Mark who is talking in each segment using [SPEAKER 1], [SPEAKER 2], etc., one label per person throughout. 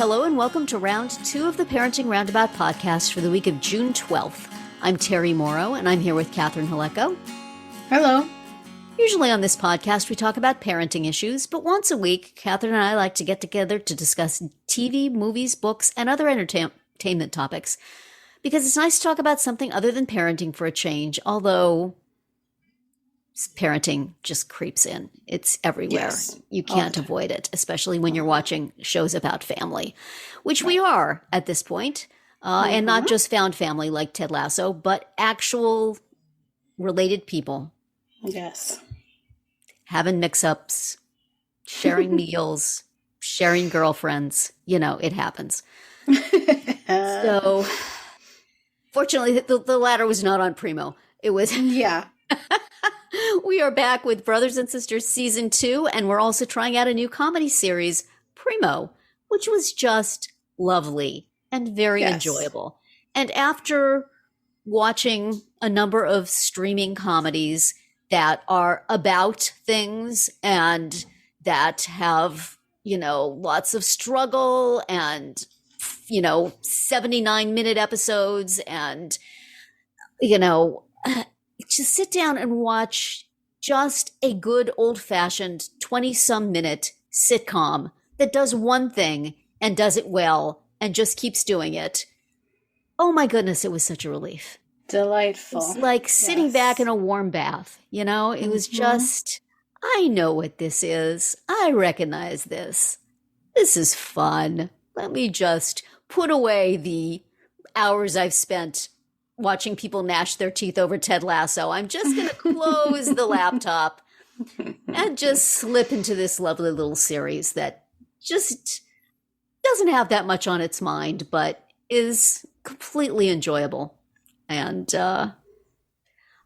[SPEAKER 1] Hello and welcome to round 2 of the Parenting Roundabout podcast for the week of June 12th. I'm Terry Morrow and I'm here with Catherine Haleko.
[SPEAKER 2] Hello.
[SPEAKER 1] Usually on this podcast we talk about parenting issues, but once a week, Catherine and I like to get together to discuss TV, movies, books, and other entertainment topics. Because it's nice to talk about something other than parenting for a change, although parenting just creeps in. It's everywhere.
[SPEAKER 2] Yes.
[SPEAKER 1] You can't avoid it, especially when you're watching shows about family, which we are at this point. And not just found family like Ted Lasso, but actual related people.
[SPEAKER 2] Yes.
[SPEAKER 1] Having mix-ups, sharing meals, sharing girlfriends. You know, it happens. So, fortunately, the latter was not on Primo. It was...
[SPEAKER 2] Yeah.
[SPEAKER 1] We are back with Brothers and Sisters Season 2, and we're also trying out a new comedy series, Primo, which was just lovely and very enjoyable. And after watching a number of streaming comedies that are about things and that have, you know, lots of struggle and, you know, 79-minute episodes and, you know, just sit down and watch just a good old-fashioned 20-some minute sitcom that does one thing and does it well and just keeps doing it. Oh my goodness, it was such a relief.
[SPEAKER 2] Delightful.
[SPEAKER 1] It's like sitting back in a warm bath, you know? It was just, I know what this is. I recognize this. This is fun. Let me just put away the hours I've spent watching people gnash their teeth over Ted Lasso. I'm just going to close the laptop and just slip into this lovely little series that just doesn't have that much on its mind, but is completely enjoyable. And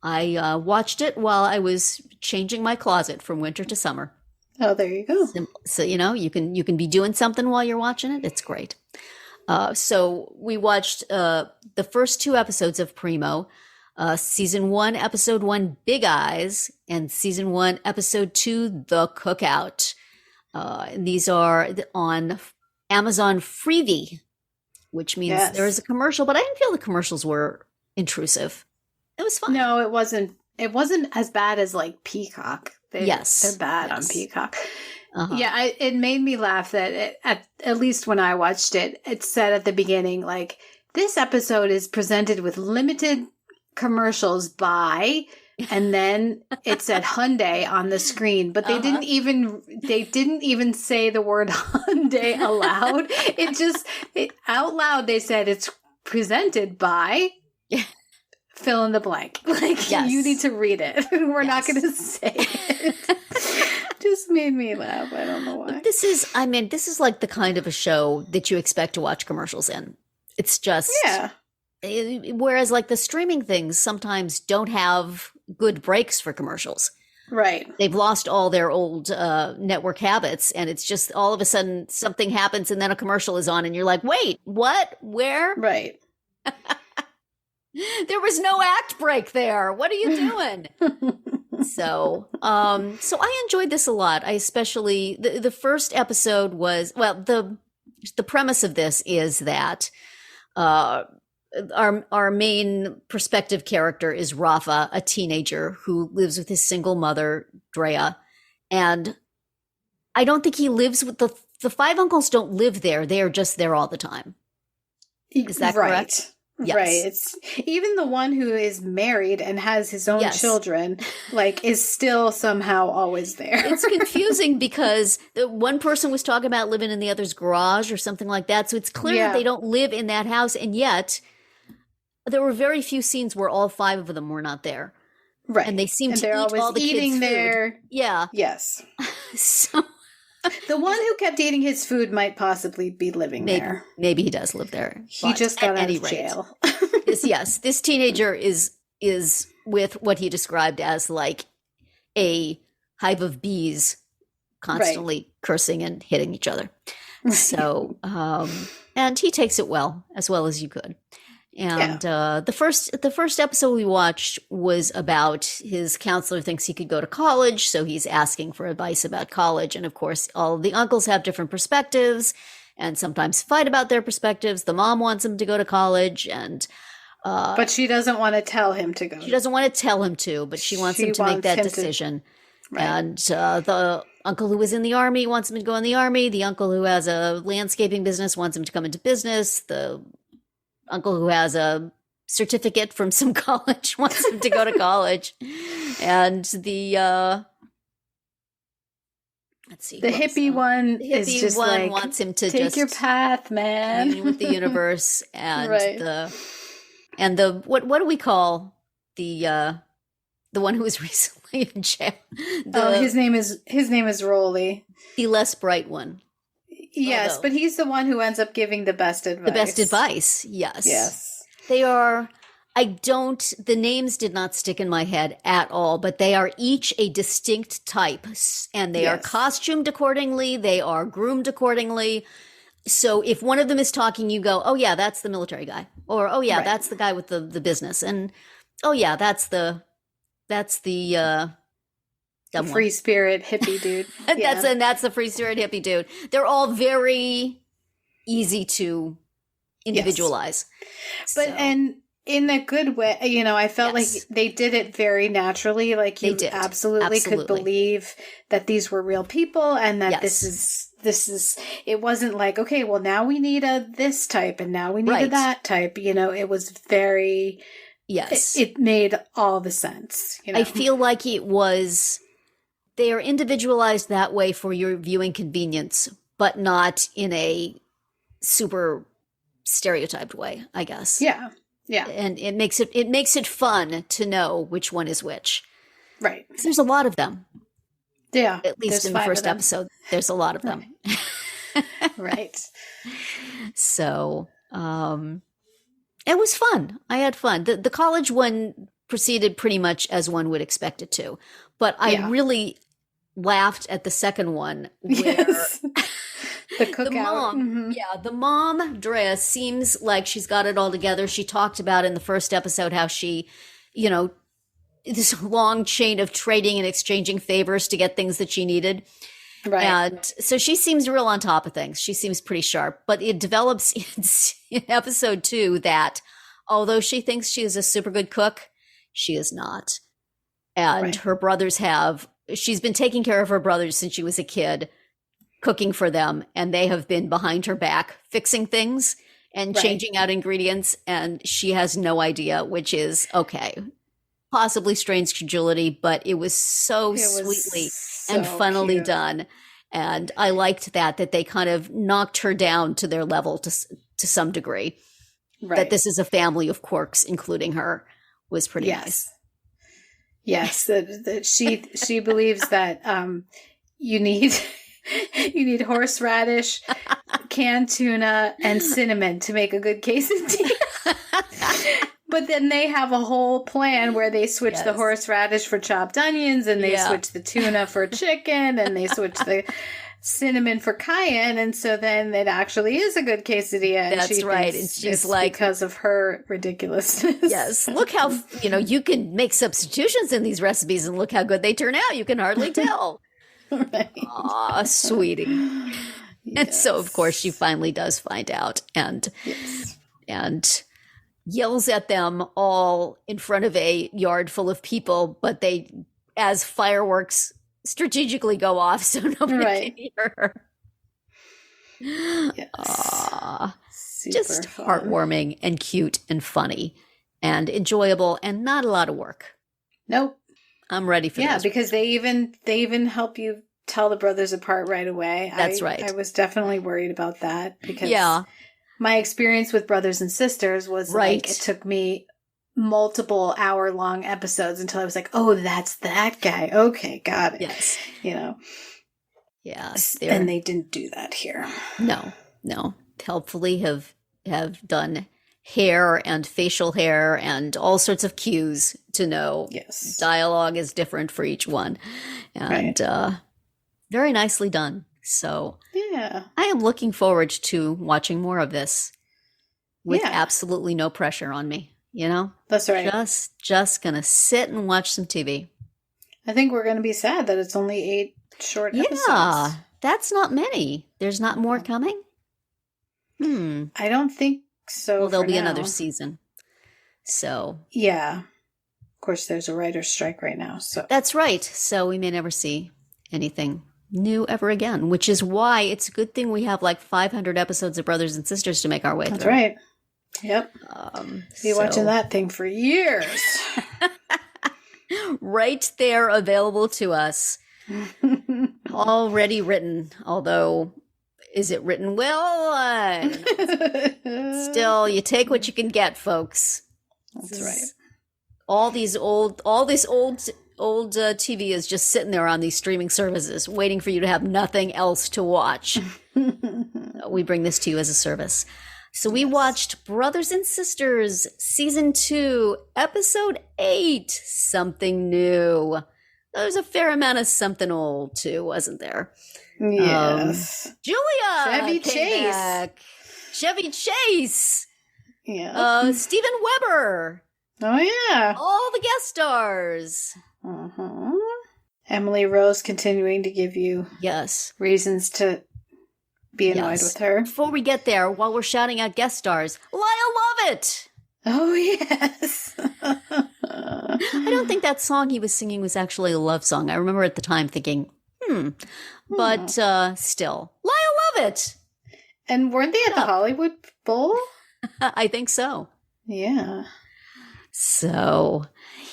[SPEAKER 1] I watched it while I was changing my closet from winter to summer.
[SPEAKER 2] Oh, there you go.
[SPEAKER 1] So, you know, you can be doing something while you're watching it. It's great. So we watched the first 2 episodes of Primo, Season 1, Episode 1, Big Eyes, and Season 1, Episode 2, The Cookout. And these are on Amazon Freevee, which means there is a commercial, but I didn't feel the commercials were intrusive. It was fun.
[SPEAKER 2] No, it wasn't. It wasn't as bad as like Peacock. They're bad on Peacock. Yeah, it made me laugh that at least when I watched it, it said at the beginning, like, this episode is presented with limited commercials by, and then it said Hyundai on the screen, but they didn't even say the word Hyundai aloud. Out loud they said it's presented by fill in the blank. Like, you need to read it. We're not going to say it. Just made me laugh. I don't know why.
[SPEAKER 1] This is like the kind of a show that you expect to watch commercials in. It's just, whereas like the streaming things sometimes don't have good breaks for commercials.
[SPEAKER 2] Right.
[SPEAKER 1] They've lost all their old network habits, and it's just all of a sudden something happens and then a commercial is on and you're like, wait, what? Where?
[SPEAKER 2] Right.
[SPEAKER 1] There was no act break there. What are you doing? So I enjoyed this a lot. I especially, the first episode was, well, the premise of this is that our main perspective character is Rafa, a teenager who lives with his single mother, Drea. And I don't think he lives with the 5 uncles don't live there. They are just there all the time. Is that correct?
[SPEAKER 2] Yes. Right. It's even the one who is married and has his own children, like, is still somehow always there.
[SPEAKER 1] It's confusing because the one person was talking about living in the other's garage or something like that. So it's clear that they don't live in that house. And yet there were very few scenes where all 5 of them were not there.
[SPEAKER 2] Right.
[SPEAKER 1] And they seem to eat all the kids' food.
[SPEAKER 2] There.
[SPEAKER 1] Yeah.
[SPEAKER 2] Yes.
[SPEAKER 1] So
[SPEAKER 2] the one who kept eating his food might possibly be living there.
[SPEAKER 1] Maybe he does live there.
[SPEAKER 2] He just got out of jail.
[SPEAKER 1] This teenager is with what he described as like a hive of bees constantly cursing and hitting each other. So, and he takes it well as you could. And the first episode we watched was about his counselor thinks he could go to college, so he's asking for advice about college. And of course, all of the uncles have different perspectives, and sometimes fight about their perspectives. The mom wants him to go to college, and
[SPEAKER 2] but she doesn't want to tell him to go.
[SPEAKER 1] She doesn't want to tell him to, but she wants him to make that decision. Right. And the uncle who was in the army wants him to go in the army. The uncle who has a landscaping business wants him to come into business. The uncle who has a certificate from some college wants him to go to college. And the let's see.
[SPEAKER 2] The hippie one is just like,
[SPEAKER 1] wants him to
[SPEAKER 2] take
[SPEAKER 1] just
[SPEAKER 2] your path, man.
[SPEAKER 1] Communing with the universe. And
[SPEAKER 2] right.
[SPEAKER 1] the what do we call the one who was recently in jail?
[SPEAKER 2] His name is Rolly.
[SPEAKER 1] The less bright one.
[SPEAKER 2] Yes, but he's the one who ends up giving the best advice.
[SPEAKER 1] The best advice, yes.
[SPEAKER 2] Yes.
[SPEAKER 1] They are, the names did not stick in my head at all, but they are each a distinct type, and they are costumed accordingly, they are groomed accordingly. So if one of them is talking, you go, oh yeah, that's the military guy. Or, oh yeah, that's the guy with the business. And, oh yeah, that's the
[SPEAKER 2] free spirit hippie dude.
[SPEAKER 1] Yeah. That's the free spirit hippie dude. They're all very easy to individualize.
[SPEAKER 2] But, and in a good way, I felt like they did it very naturally. Like you absolutely could believe that these were real people and that this is, it wasn't like, okay, well now we need this type and now we need a that type. It was very, it made all the sense.
[SPEAKER 1] I feel like they are individualized that way for your viewing convenience, but not in a super stereotyped way, I guess.
[SPEAKER 2] Yeah. Yeah.
[SPEAKER 1] And it makes it fun to know which one is which.
[SPEAKER 2] Right.
[SPEAKER 1] There's a lot of them.
[SPEAKER 2] Yeah.
[SPEAKER 1] At least in the first episode, there's a lot of them.
[SPEAKER 2] Right.
[SPEAKER 1] So, it was fun. I had fun. The college one proceeded pretty much as one would expect it to. But I really laughed at the second one where
[SPEAKER 2] the cookout.
[SPEAKER 1] The mom, the mom, Drea, seems like she's got it all together. She talked about in the first episode how she, this long chain of trading and exchanging favors to get things that she needed. Right. And so she seems real on top of things. She seems pretty sharp. But it develops in episode 2 that although she thinks she is a super good cook, she is not. And her brothers she's been taking care of her brothers since she was a kid, cooking for them, and they have been behind her back fixing things and changing out ingredients, and she has no idea, which is okay. Possibly strange credulity, but it was sweetly and funnily done. And I liked that they kind of knocked her down to their level to some degree. Right. That this is a family of quirks, including her, was pretty nice.
[SPEAKER 2] Yes, that she believes that you need horseradish, canned tuna, and cinnamon to make a good quesadilla. But then they have a whole plan where they switch the horseradish for chopped onions, and they switch the tuna for chicken, and they switch the cinnamon for cayenne, and so then it actually is a good quesadilla. And
[SPEAKER 1] that's right. And she's like,
[SPEAKER 2] because of her ridiculousness.
[SPEAKER 1] Yes, look how you can make substitutions in these recipes, and look how good they turn out. You can hardly tell.
[SPEAKER 2] Right.
[SPEAKER 1] Aw, sweetie. Yes. And so, of course, she finally does find out, and yells at them all in front of a yard full of people, but they, as fireworks, strategically go off so nobody can hear her.
[SPEAKER 2] Yes.
[SPEAKER 1] Just heartwarming and cute and funny and enjoyable and not a lot of work.
[SPEAKER 2] Nope.
[SPEAKER 1] I'm ready for this.
[SPEAKER 2] Yeah, because they even help you tell the brothers apart right away.
[SPEAKER 1] That's right.
[SPEAKER 2] I was definitely worried about that because my experience with brothers and sisters was like, it took me multiple hour-long episodes until I was like, oh, that's that guy. Okay, got it.
[SPEAKER 1] Yes.
[SPEAKER 2] Yes. And they didn't do that here.
[SPEAKER 1] No. Helpfully have done hair and facial hair and all sorts of cues to know dialogue is different for each one. And very nicely done. So I am looking forward to watching more of this with absolutely no pressure on me.
[SPEAKER 2] That's right.
[SPEAKER 1] Just gonna sit and watch some TV.
[SPEAKER 2] I think we're gonna be sad that it's only 8 short episodes.
[SPEAKER 1] Yeah, that's not many. There's not more coming.
[SPEAKER 2] I don't think so.
[SPEAKER 1] Well, there'll be another season. So.
[SPEAKER 2] Yeah. Of course, there's a writer's strike right now. So
[SPEAKER 1] that's right. So we may never see anything new ever again, which is why it's a good thing we have like 500 episodes of Brothers and Sisters to make our way through.
[SPEAKER 2] That's right. Yep. Be watching that thing for years.
[SPEAKER 1] Right there, available to us. Already written, although is it written well? I don't know. Still, you take what you can get, folks.
[SPEAKER 2] That's right.
[SPEAKER 1] All this old TV is just sitting there on these streaming services, waiting for you to have nothing else to watch. We bring this to you as a service. So we watched Brothers and Sisters Season 2, Episode 8, Something New. There's a fair amount of something old, too, wasn't there?
[SPEAKER 2] Yes.
[SPEAKER 1] Julia
[SPEAKER 2] Chevy Chase.
[SPEAKER 1] Back. Chevy Chase.
[SPEAKER 2] Yeah.
[SPEAKER 1] Steven Weber.
[SPEAKER 2] Oh, yeah.
[SPEAKER 1] All the guest stars.
[SPEAKER 2] Uh-huh. Emily Rose continuing to give you reasons to be annoyed with her.
[SPEAKER 1] Before we get there, while we're shouting out guest stars, Lyle Lovett.
[SPEAKER 2] Oh, yes.
[SPEAKER 1] I don't think that song he was singing was actually a love song. I remember at the time thinking, But still, Lyle Lovett.
[SPEAKER 2] And weren't they at the Hollywood Bowl?
[SPEAKER 1] I think so.
[SPEAKER 2] Yeah.
[SPEAKER 1] So,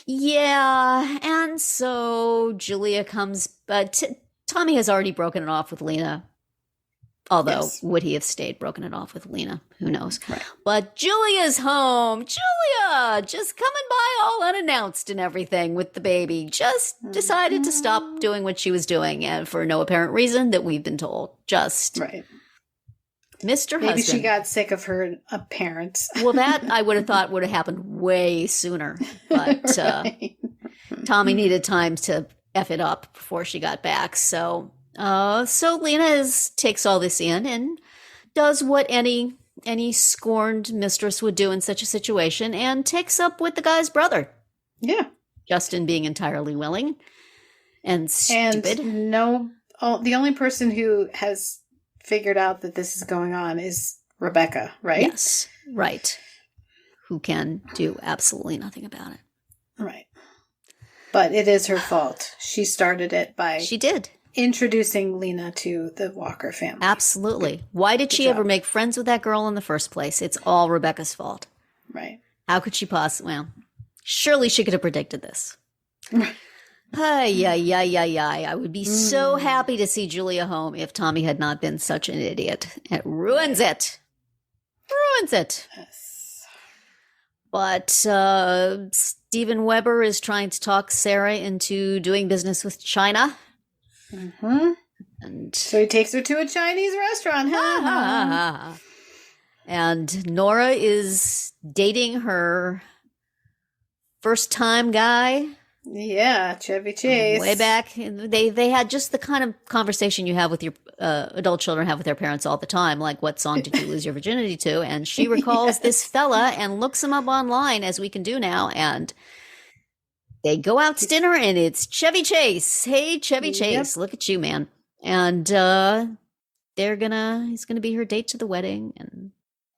[SPEAKER 1] yeah. And so Julia comes, but Tommy has already broken it off with Lena. Although, would he have stayed broken it off with Lena? Who knows? Right. But Julia's home. Julia just coming by all unannounced and everything with the baby. Just decided to stop doing what she was doing, and for no apparent reason that we've been told. Just Mr.
[SPEAKER 2] Maybe
[SPEAKER 1] Husband.
[SPEAKER 2] She got sick of her parents.
[SPEAKER 1] Well, that I would have thought would have happened way sooner. But Tommy needed time to F it up before she got back. So Lena takes all this in and does what any scorned mistress would do in such a situation and takes up with the guy's brother. Yeah. Justin being entirely willing and stupid.
[SPEAKER 2] And the only person who has figured out that this is going on is Rebecca, right?
[SPEAKER 1] Yes, right. Who can do absolutely nothing about it.
[SPEAKER 2] Right. But it is her fault. She started it by...
[SPEAKER 1] She did.
[SPEAKER 2] Introducing Lena to the Walker family.
[SPEAKER 1] Absolutely. Why did she ever make friends with that girl in the first place? It's all Rebecca's fault.
[SPEAKER 2] Right.
[SPEAKER 1] How could she possibly... Well, surely she could have predicted this. I would be so happy to see Julia home if Tommy had not been such an idiot. It ruins it. Ruins it. Yes. But Steven Weber is trying to talk Sarah into doing business with China.
[SPEAKER 2] Mm-hmm. And so he takes her to a Chinese restaurant.
[SPEAKER 1] And Nora is dating her first-time guy.
[SPEAKER 2] Yeah, Chevy Chase.
[SPEAKER 1] Way back. They had just the kind of conversation you have with your adult children have with their parents all the time, like, what song did you lose your virginity to? And she recalls this fella and looks him up online, as we can do now, and they go out to dinner, and it's Chevy Chase. Hey, Chevy Chase, look at you, man. And he's gonna be her date to the wedding, and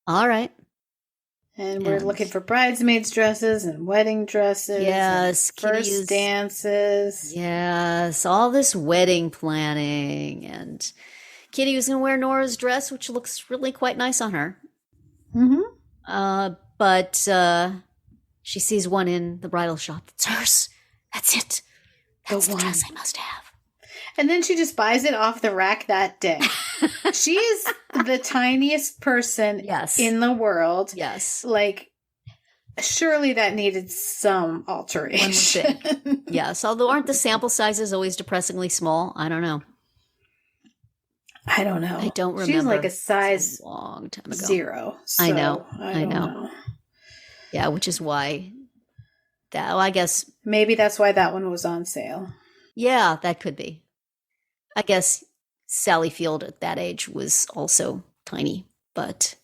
[SPEAKER 1] all right.
[SPEAKER 2] And we're looking for bridesmaids dresses and wedding dresses.
[SPEAKER 1] Yes.
[SPEAKER 2] First dances.
[SPEAKER 1] Yes. All this wedding planning. And Kitty was going to wear Nora's dress, which looks really quite nice on her. Mm-hmm. But she sees one in the bridal shop that's hers. That's it. That's the dress I must have.
[SPEAKER 2] And then she just buys it off the rack that day. She is the tiniest person in the world.
[SPEAKER 1] Yes.
[SPEAKER 2] Like, surely that needed some alteration.
[SPEAKER 1] Yes. Although aren't the sample sizes always depressingly small? I don't know.
[SPEAKER 2] I don't know.
[SPEAKER 1] I don't remember.
[SPEAKER 2] She's like a size
[SPEAKER 1] a long time ago.
[SPEAKER 2] 0. So
[SPEAKER 1] I know.
[SPEAKER 2] I know.
[SPEAKER 1] Yeah, which is why I guess.
[SPEAKER 2] Maybe that's why that one was on sale.
[SPEAKER 1] Yeah, that could be. I guess Sally Field at that age was also tiny, but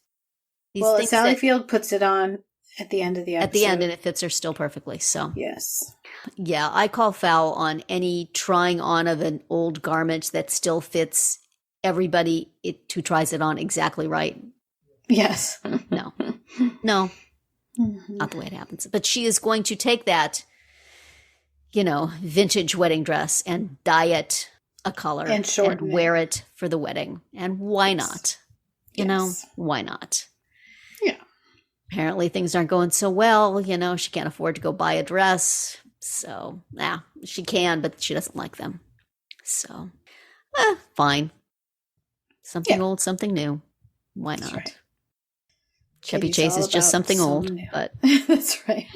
[SPEAKER 2] Sally Field puts it on at the end of the episode.
[SPEAKER 1] At the end, and it fits her still perfectly. So
[SPEAKER 2] yes,
[SPEAKER 1] yeah, I call foul on any trying on of an old garment that still fits everybody who tries it on exactly right.
[SPEAKER 2] Yes.
[SPEAKER 1] No. Not the way it happens. But she is going to take that, vintage wedding dress and dye it a color and wear it for the wedding. And why not? Why not?
[SPEAKER 2] Yeah.
[SPEAKER 1] Apparently things aren't going so well. She can't afford to go buy a dress. So, she can, but she doesn't like them. So, fine. Something old, something new. Why not? Right. Chevy
[SPEAKER 2] Katie's
[SPEAKER 1] Chase is just something old, but
[SPEAKER 2] that's right.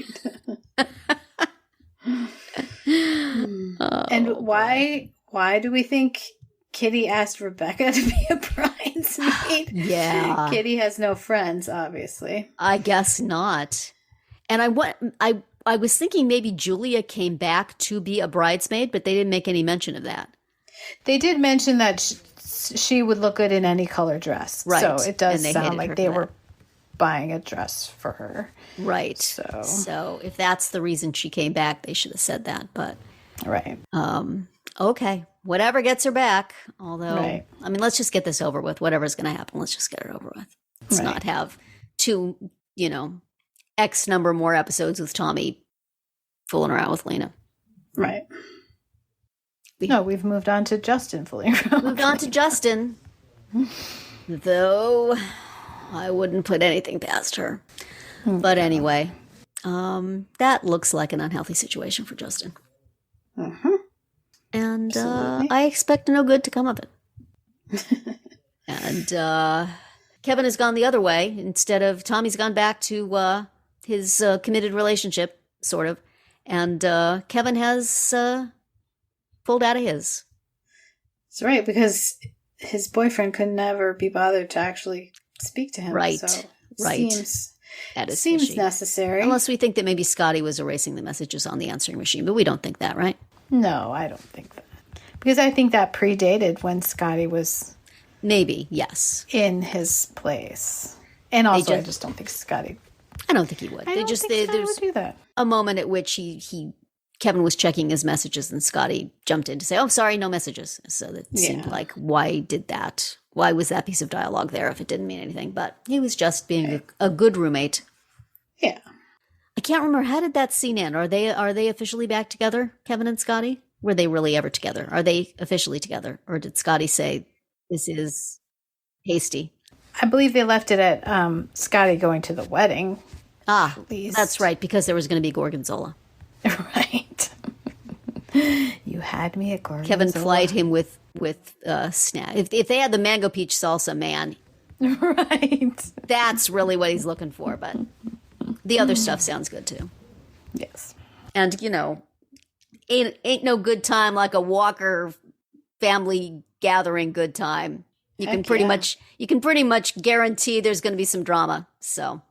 [SPEAKER 2] And why do we think Kitty asked Rebecca to be a bridesmaid?
[SPEAKER 1] Yeah.
[SPEAKER 2] Kitty has no friends, obviously.
[SPEAKER 1] I guess not. And I was thinking maybe Julia came back to be a bridesmaid, but they didn't make any mention of that.
[SPEAKER 2] They did mention that she would look good in any color dress.
[SPEAKER 1] Right.
[SPEAKER 2] So it does sound like they were buying a dress for her.
[SPEAKER 1] Right. So if that's the reason she came back, they should have said that. But
[SPEAKER 2] right.
[SPEAKER 1] Okay. Whatever gets her back. Although, let's just get this over with. Whatever's going to happen, let's just get it over with. Let's not have two, X number more episodes with Tommy fooling around with Lena.
[SPEAKER 2] Right. We've moved on to Justin fooling around.
[SPEAKER 1] Moved on to Justin. Though I wouldn't put anything past her. But anyway, that looks like an unhealthy situation for Justin.
[SPEAKER 2] Mm-hmm.
[SPEAKER 1] And I expect no good to come of it. And Kevin has gone the other way. Instead of Tommy's gone back to his committed relationship, sort of. And Kevin has pulled out of his.
[SPEAKER 2] That's right, because his boyfriend could never be bothered to actually speak to him.
[SPEAKER 1] Right,
[SPEAKER 2] so
[SPEAKER 1] right.
[SPEAKER 2] Seems necessary.
[SPEAKER 1] Unless we think that maybe Scotty was erasing the messages on the answering machine, but we don't think that, right?
[SPEAKER 2] No, I don't think that. Because I think that predated when Scotty was...
[SPEAKER 1] Maybe, yes.
[SPEAKER 2] ...in his place. And also, I just don't think Scotty...
[SPEAKER 1] I don't think he would.
[SPEAKER 2] There's would do that.
[SPEAKER 1] A moment at which Kevin was checking his messages and Scotty jumped in to say, oh, sorry, no messages. So it seemed like, why did that? Why was that piece of dialogue there if it didn't mean anything? But he was just being a good roommate.
[SPEAKER 2] Yeah.
[SPEAKER 1] I can't remember, how did that scene end? Are they officially back together, Kevin and Scotty? Were they really ever together? Are they officially together? Or did Scotty say, this is hasty?
[SPEAKER 2] I believe they left it at Scotty going to the wedding.
[SPEAKER 1] Ah, that's right, because there was going to be Gorgonzola.
[SPEAKER 2] Right. You had me at Gorgonzola.
[SPEAKER 1] Kevin plied him with snack. If they had the mango peach salsa, man.
[SPEAKER 2] Right.
[SPEAKER 1] That's really what he's looking for, but the other stuff sounds good too.
[SPEAKER 2] Yes.
[SPEAKER 1] And, ain't no good time like a Walker family gathering good time. You can pretty much guarantee there's going to be some drama. So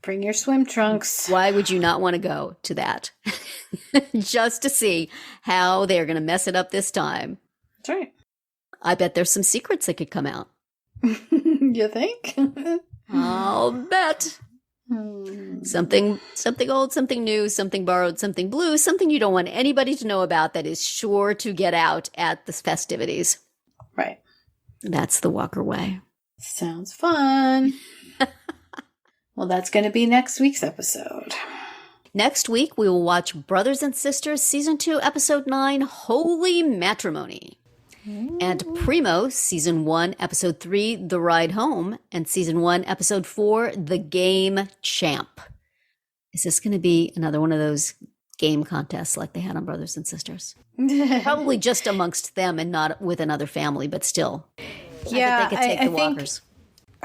[SPEAKER 2] bring your swim trunks.
[SPEAKER 1] Why would you not want to go to that? Just to see how they're going to mess it up this time.
[SPEAKER 2] That's right.
[SPEAKER 1] I bet there's some secrets that could come out.
[SPEAKER 2] You think?
[SPEAKER 1] I'll bet. Something old, something new, something borrowed, something blue, something you don't want anybody to know about that is sure to get out at the festivities.
[SPEAKER 2] Right.
[SPEAKER 1] That's the Walker way.
[SPEAKER 2] Sounds fun. Well, that's going to be next week's episode.
[SPEAKER 1] Next week, we will watch Brothers and Sisters Season 2, Episode 9, Holy Matrimony. And Primo, Season 1, Episode 3, The Ride Home. And Season 1, Episode 4, The Game Champ. Is this going to be another one of those game contests like they had on Brothers and Sisters? Probably just amongst them and not with another family, but still.
[SPEAKER 2] Yeah,
[SPEAKER 1] I think they could take the Walkers.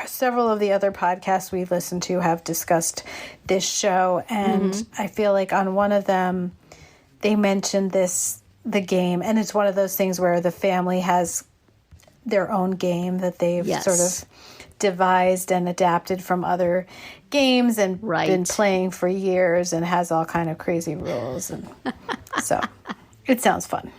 [SPEAKER 2] Several of the other podcasts we've listened to have discussed this show, and I feel like on one of them they mentioned the game, and it's one of those things where the family has their own game that they've sort of devised and adapted from other games and been playing for years and has all kind of crazy rules, and so it sounds fun.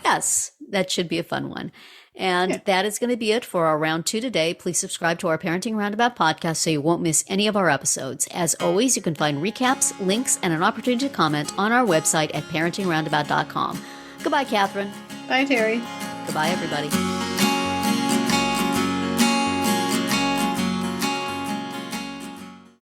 [SPEAKER 1] Yes, that should be a fun one. And that is going to be it for our round 2 today. Please subscribe to our Parenting Roundabout podcast so you won't miss any of our episodes. As always, you can find recaps, links, and an opportunity to comment on our website at parentingroundabout.com. Goodbye, Catherine.
[SPEAKER 2] Bye, Terry.
[SPEAKER 1] Goodbye, everybody.